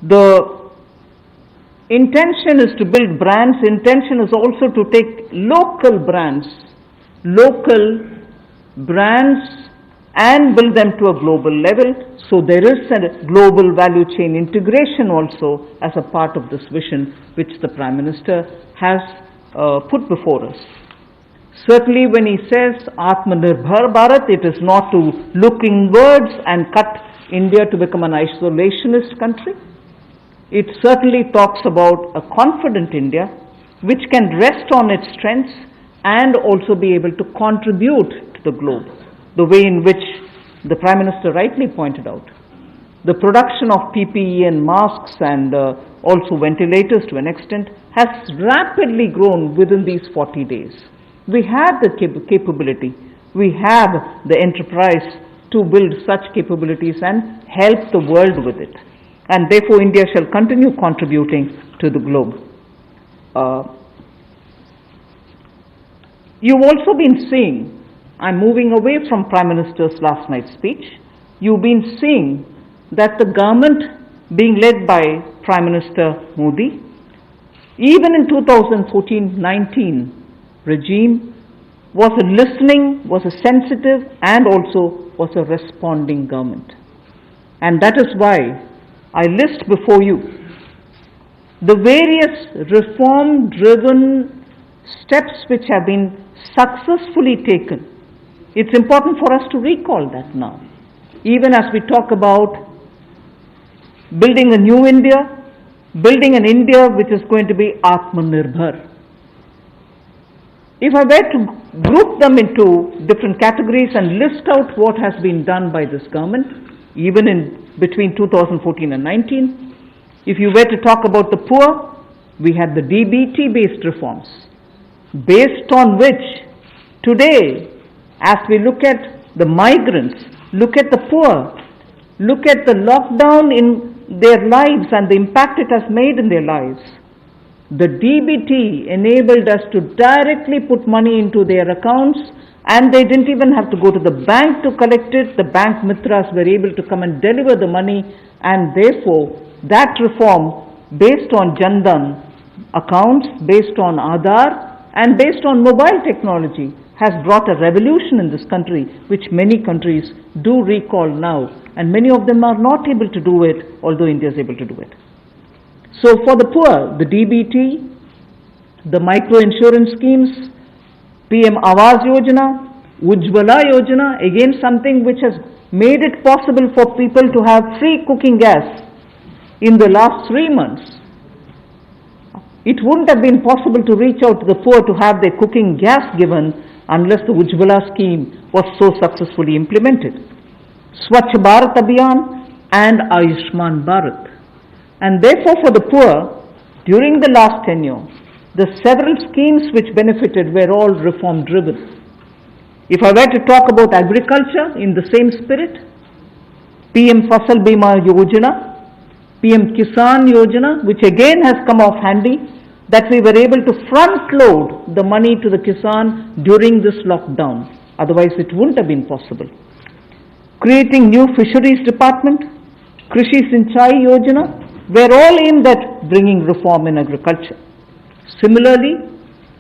The intention is to build brands. Intention is also to take local brands and build them to a global level. So there is a global value chain integration also as a part of this vision which the Prime Minister has put before us. Certainly when he says Atmanirbhar Bharat, it is not to look inwards and cut India to become an isolationist country. It certainly talks about a confident India which can rest on its strengths and also be able to contribute to the globe, the way in which the Prime Minister rightly pointed out. The production of PPE and masks and also ventilators to an extent has rapidly grown within these 40 days. We have the capability, we have the enterprise to build such capabilities and help the world with it. And therefore India shall continue contributing to the globe. You've also been seeing, I'm moving away from Prime Minister's last night's speech, you've been seeing that the government being led by Prime Minister Modi, even in 2014-19 regime, was a listening, was a sensitive and also was a responding government. And that is why I list before you the various reform-driven steps which have been successfully taken. It's important for us to recall that now. Even as we talk about building a new India, building an India which is going to be Atmanirbhar. If I were to group them into different categories and list out what has been done by this government, even in between 2014 and 19, if you were to talk about the poor, we had the DBT-based reforms, based on which today, as we look at the migrants, look at the poor, look at the lockdown in their lives and the impact it has made in their lives, the DBT enabled us to directly put money into their accounts, and they didn't even have to go to the bank to collect it. The bank mitras were able to come and deliver the money, and therefore that reform based on Jan Dhan accounts, based on Aadhaar and based on mobile technology has brought a revolution in this country which many countries do recall now, and many of them are not able to do it, although India is able to do it. So for the poor, the DBT, the micro insurance schemes, PM Awas Yojana, Ujjwala Yojana, again something which has made it possible for people to have free cooking gas in the last 3 months. It wouldn't have been possible to reach out to the poor to have their cooking gas given unless the Ujjwala scheme was so successfully implemented. Swachh Bharat Abhiyan and Ayushman Bharat. And therefore for the poor, during the last tenure, the several schemes which benefited were all reform driven. If I were to talk about agriculture in the same spirit, PM Fasal Bima Yojana, PM Kisan Yojana, which again has come off handy, that we were able to front load the money to the Kisan during this lockdown. Otherwise it wouldn't have been possible. Creating new fisheries department, Krishi Sinchai Yojana, were all aimed at bringing reform in agriculture. Similarly,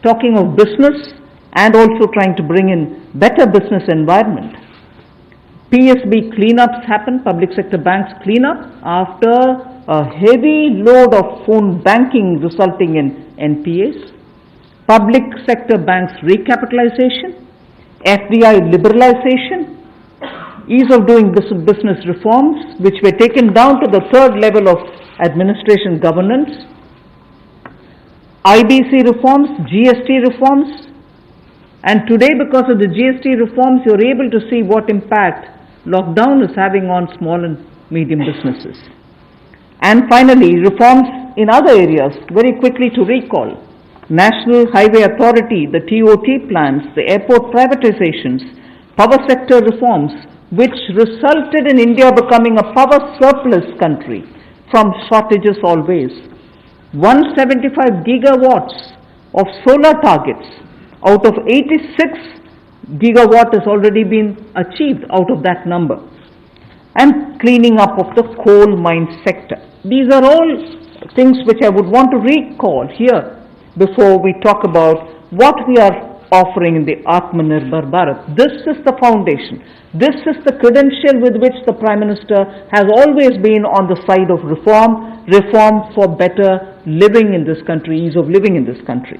talking of business and also trying to bring in better business environment. PSB cleanups happened, public sector banks cleanup after a heavy load of phone banking resulting in NPAs. Public sector banks recapitalization, FDI liberalization, ease of doing business reforms which were taken down to the third level of administration governance, IBC reforms, GST reforms, and today because of the GST reforms you're able to see what impact lockdown is having on small and medium businesses. And finally, reforms in other areas, very quickly to recall. National Highway Authority, the TOT plans, the airport privatizations, power sector reforms, which resulted in India becoming a power surplus country from shortages always. 175 gigawatts of solar targets out of 86 gigawatt has already been achieved out of that number. and cleaning up of the coal mine sector. These are all things which I would want to recall here before we talk about what we are offering in the Atmanirbhar Bharat. This is the foundation. This is the credential with which the Prime Minister has always been on the side of reform, reform for better living in this country, ease of living in this country.